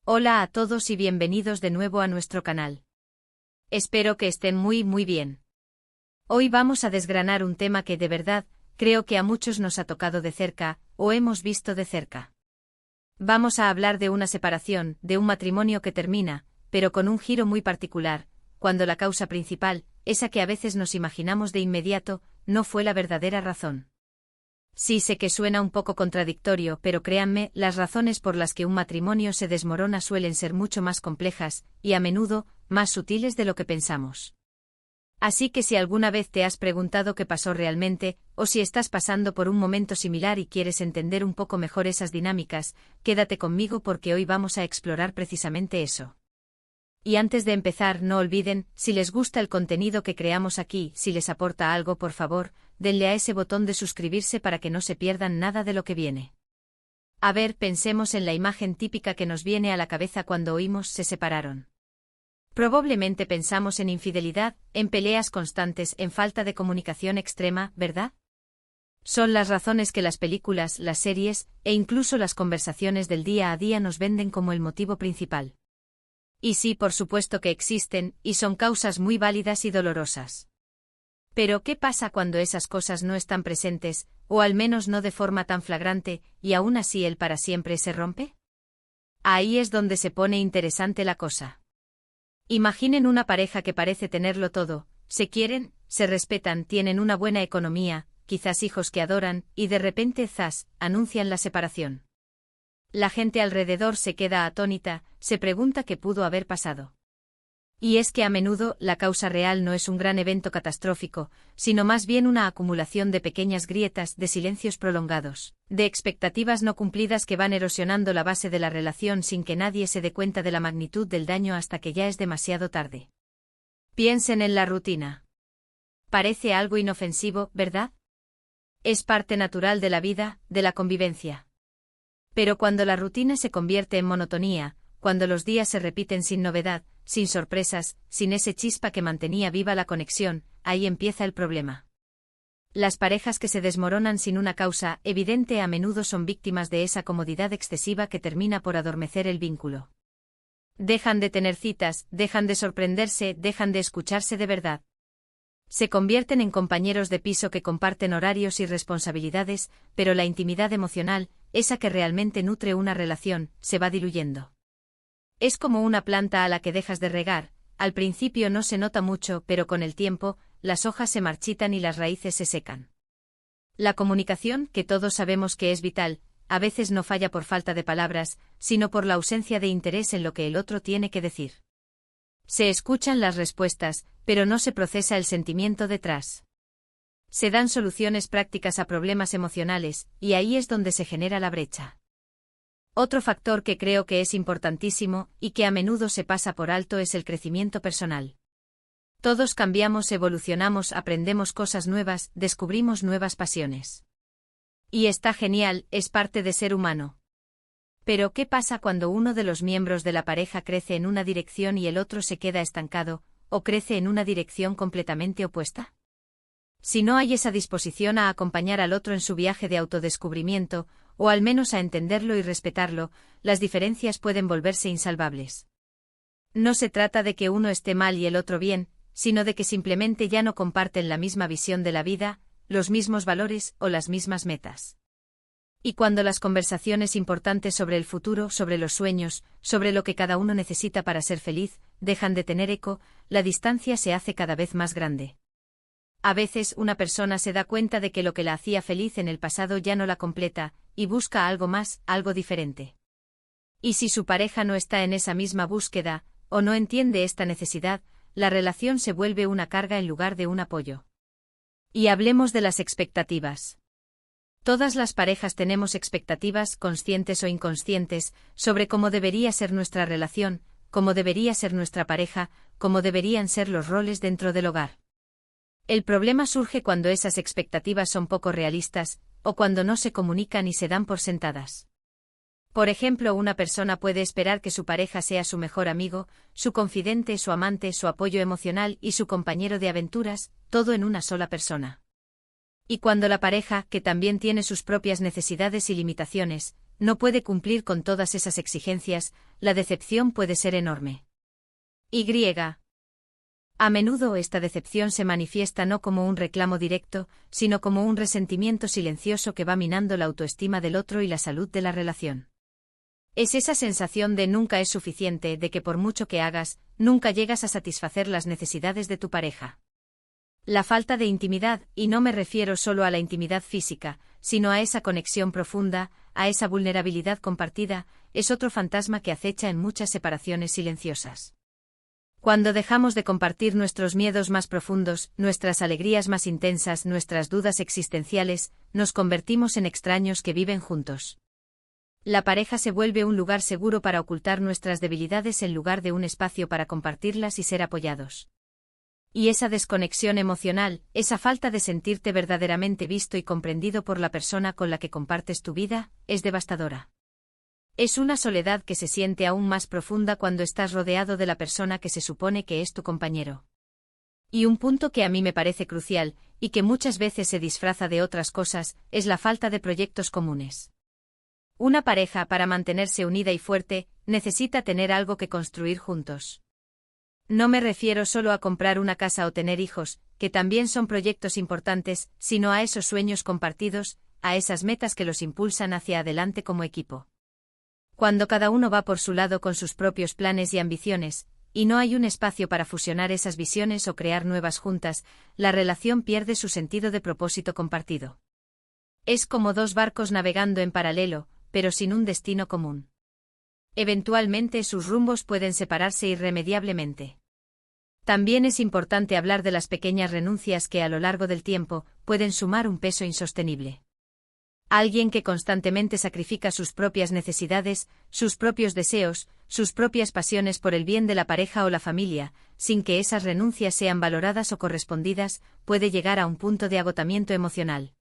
Hola a todos y bienvenidos de nuevo a nuestro canal. Espero que estén muy bien. Hoy vamos a desgranar un tema que de verdad, creo que a muchos nos ha tocado de cerca, o hemos visto de cerca. Vamos a hablar de una separación, de un matrimonio que termina, pero con un giro muy particular, cuando la causa principal, esa que a veces nos imaginamos de inmediato, no fue la verdadera razón. Sí, sé que suena un poco contradictorio, pero créanme, las razones por las que un matrimonio se desmorona suelen ser mucho más complejas, y a menudo, más sutiles de lo que pensamos. Así que si alguna vez te has preguntado qué pasó realmente, o si estás pasando por un momento similar y quieres entender un poco mejor esas dinámicas, quédate conmigo porque hoy vamos a explorar precisamente eso. Y antes de empezar, no olviden, si les gusta el contenido que creamos aquí, si les aporta algo, por favor, denle a ese botón de suscribirse para que no se pierdan nada de lo que viene. A ver, pensemos en la imagen típica que nos viene a la cabeza cuando oímos se separaron. Probablemente pensamos en infidelidad, en peleas constantes, en falta de comunicación extrema, ¿verdad? Son las razones que las películas, las series, e incluso las conversaciones del día a día nos venden como el motivo principal. Y sí, por supuesto que existen, y son causas muy válidas y dolorosas. Pero ¿qué pasa cuando esas cosas no están presentes, o al menos no de forma tan flagrante, y aún así el para siempre se rompe? Ahí es donde se pone interesante la cosa. Imaginen una pareja que parece tenerlo todo, se quieren, se respetan, tienen una buena economía, quizás hijos que adoran, y de repente, ¡zas!, anuncian la separación. La gente alrededor se queda atónita, se pregunta qué pudo haber pasado. Y es que a menudo, la causa real no es un gran evento catastrófico, sino más bien una acumulación de pequeñas grietas, de silencios prolongados, de expectativas no cumplidas que van erosionando la base de la relación sin que nadie se dé cuenta de la magnitud del daño hasta que ya es demasiado tarde. Piensen en la rutina. Parece algo inofensivo, ¿verdad? Es parte natural de la vida, de la convivencia. Pero cuando la rutina se convierte en monotonía, cuando los días se repiten sin novedad, sin sorpresas, sin ese chispa que mantenía viva la conexión, ahí empieza el problema. Las parejas que se desmoronan sin una causa evidente a menudo son víctimas de esa comodidad excesiva que termina por adormecer el vínculo. Dejan de tener citas, dejan de sorprenderse, dejan de escucharse de verdad. Se convierten en compañeros de piso que comparten horarios y responsabilidades, pero la intimidad emocional, esa que realmente nutre una relación, se va diluyendo. Es como una planta a la que dejas de regar, al principio no se nota mucho, pero con el tiempo, las hojas se marchitan y las raíces se secan. La comunicación, que todos sabemos que es vital, a veces no falla por falta de palabras, sino por la ausencia de interés en lo que el otro tiene que decir. Se escuchan las respuestas, pero no se procesa el sentimiento detrás. Se dan soluciones prácticas a problemas emocionales, y ahí es donde se genera la brecha. Otro factor que creo que es importantísimo, y que a menudo se pasa por alto, es el crecimiento personal. Todos cambiamos, evolucionamos, aprendemos cosas nuevas, descubrimos nuevas pasiones. Y está genial, es parte de ser humano. Pero ¿qué pasa cuando uno de los miembros de la pareja crece en una dirección y el otro se queda estancado, o crece en una dirección completamente opuesta? Si no hay esa disposición a acompañar al otro en su viaje de autodescubrimiento, o al menos a entenderlo y respetarlo, las diferencias pueden volverse insalvables. No se trata de que uno esté mal y el otro bien, sino de que simplemente ya no comparten la misma visión de la vida, los mismos valores o las mismas metas. Y cuando las conversaciones importantes sobre el futuro, sobre los sueños, sobre lo que cada uno necesita para ser feliz, dejan de tener eco, la distancia se hace cada vez más grande. A veces una persona se da cuenta de que lo que la hacía feliz en el pasado ya no la completa, y busca algo más, algo diferente. Y si su pareja no está en esa misma búsqueda, o no entiende esta necesidad, la relación se vuelve una carga en lugar de un apoyo. Y hablemos de las expectativas. Todas las parejas tenemos expectativas, conscientes o inconscientes, sobre cómo debería ser nuestra relación, cómo debería ser nuestra pareja, cómo deberían ser los roles dentro del hogar. El problema surge cuando esas expectativas son poco realistas, o cuando no se comunican y se dan por sentadas. Por ejemplo, una persona puede esperar que su pareja sea su mejor amigo, su confidente, su amante, su apoyo emocional y su compañero de aventuras, todo en una sola persona. Y cuando la pareja, que también tiene sus propias necesidades y limitaciones, no puede cumplir con todas esas exigencias, la decepción puede ser enorme. A menudo esta decepción se manifiesta no como un reclamo directo, sino como un resentimiento silencioso que va minando la autoestima del otro y la salud de la relación. Es esa sensación de nunca es suficiente, de que por mucho que hagas, nunca llegas a satisfacer las necesidades de tu pareja. La falta de intimidad, y no me refiero solo a la intimidad física, sino a esa conexión profunda, a esa vulnerabilidad compartida, es otro fantasma que acecha en muchas separaciones silenciosas. Cuando dejamos de compartir nuestros miedos más profundos, nuestras alegrías más intensas, nuestras dudas existenciales, nos convertimos en extraños que viven juntos. La pareja se vuelve un lugar seguro para ocultar nuestras debilidades en lugar de un espacio para compartirlas y ser apoyados. Y esa desconexión emocional, esa falta de sentirte verdaderamente visto y comprendido por la persona con la que compartes tu vida, es devastadora. Es una soledad que se siente aún más profunda cuando estás rodeado de la persona que se supone que es tu compañero. Y un punto que a mí me parece crucial, y que muchas veces se disfraza de otras cosas, es la falta de proyectos comunes. Una pareja, para mantenerse unida y fuerte, necesita tener algo que construir juntos. No me refiero solo a comprar una casa o tener hijos, que también son proyectos importantes, sino a esos sueños compartidos, a esas metas que los impulsan hacia adelante como equipo. Cuando cada uno va por su lado con sus propios planes y ambiciones, y no hay un espacio para fusionar esas visiones o crear nuevas juntas, la relación pierde su sentido de propósito compartido. Es como dos barcos navegando en paralelo, pero sin un destino común. Eventualmente sus rumbos pueden separarse irremediablemente. También es importante hablar de las pequeñas renuncias que a lo largo del tiempo pueden sumar un peso insostenible. Alguien que constantemente sacrifica sus propias necesidades, sus propios deseos, sus propias pasiones por el bien de la pareja o la familia, sin que esas renuncias sean valoradas o correspondidas, puede llegar a un punto de agotamiento emocional.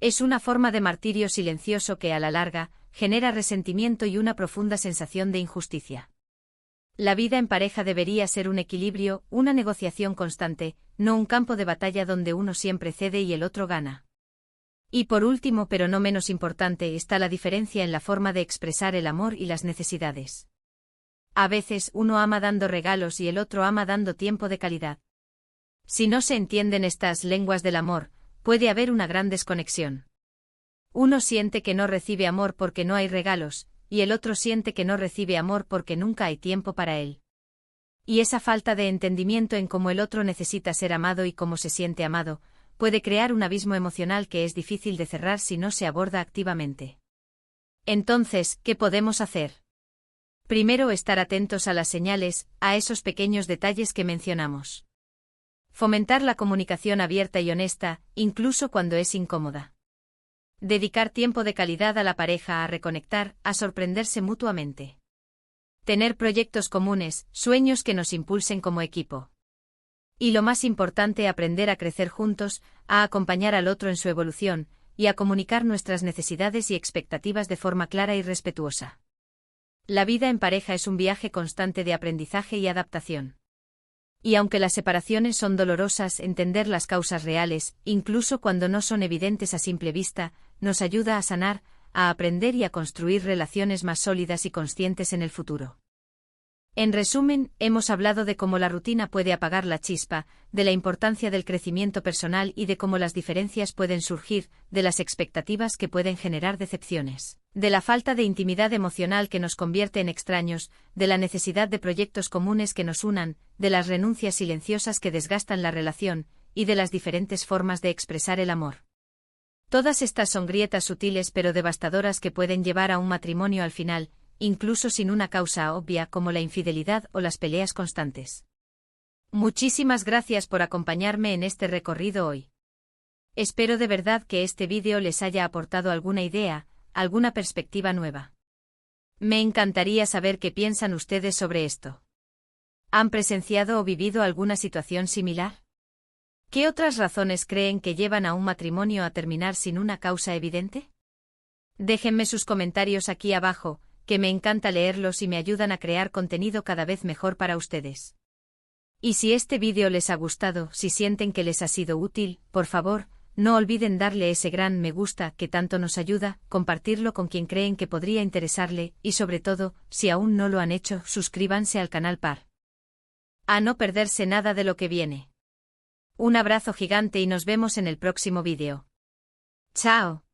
Es una forma de martirio silencioso que a la larga genera resentimiento y una profunda sensación de injusticia. La vida en pareja debería ser un equilibrio, una negociación constante, no un campo de batalla donde uno siempre cede y el otro gana. Y por último, pero no menos importante, está la diferencia en la forma de expresar el amor y las necesidades. A veces uno ama dando regalos y el otro ama dando tiempo de calidad. Si no se entienden estas lenguas del amor, puede haber una gran desconexión. Uno siente que no recibe amor porque no hay regalos, y el otro siente que no recibe amor porque nunca hay tiempo para él. Y esa falta de entendimiento en cómo el otro necesita ser amado y cómo se siente amado, puede crear un abismo emocional que es difícil de cerrar si no se aborda activamente. Entonces, ¿qué podemos hacer? Primero, estar atentos a las señales, a esos pequeños detalles que mencionamos. Fomentar la comunicación abierta y honesta, incluso cuando es incómoda. Dedicar tiempo de calidad a la pareja, a reconectar, a sorprenderse mutuamente. Tener proyectos comunes, sueños que nos impulsen como equipo. Y lo más importante, aprender a crecer juntos, a acompañar al otro en su evolución, y a comunicar nuestras necesidades y expectativas de forma clara y respetuosa. La vida en pareja es un viaje constante de aprendizaje y adaptación. Y aunque las separaciones son dolorosas, entender las causas reales, incluso cuando no son evidentes a simple vista, nos ayuda a sanar, a aprender y a construir relaciones más sólidas y conscientes en el futuro. En resumen, hemos hablado de cómo la rutina puede apagar la chispa, de la importancia del crecimiento personal y de cómo las diferencias pueden surgir, de las expectativas que pueden generar decepciones, de la falta de intimidad emocional que nos convierte en extraños, de la necesidad de proyectos comunes que nos unan, de las renuncias silenciosas que desgastan la relación, y de las diferentes formas de expresar el amor. Todas estas son grietas sutiles pero devastadoras que pueden llevar a un matrimonio al final, incluso sin una causa obvia como la infidelidad o las peleas constantes. Muchísimas gracias por acompañarme en este recorrido hoy. Espero de verdad que este vídeo les haya aportado alguna idea, alguna perspectiva nueva. Me encantaría saber qué piensan ustedes sobre esto. ¿Han presenciado o vivido alguna situación similar? ¿Qué otras razones creen que llevan a un matrimonio a terminar sin una causa evidente? Déjenme sus comentarios aquí abajo, que me encanta leerlos y me ayudan a crear contenido cada vez mejor para ustedes. Y si este vídeo les ha gustado, si sienten que les ha sido útil, por favor, no olviden darle ese gran me gusta que tanto nos ayuda, compartirlo con quien creen que podría interesarle, y sobre todo, si aún no lo han hecho, suscríbanse al canal para no perderse nada de lo que viene. Un abrazo gigante y nos vemos en el próximo vídeo. ¡Chao!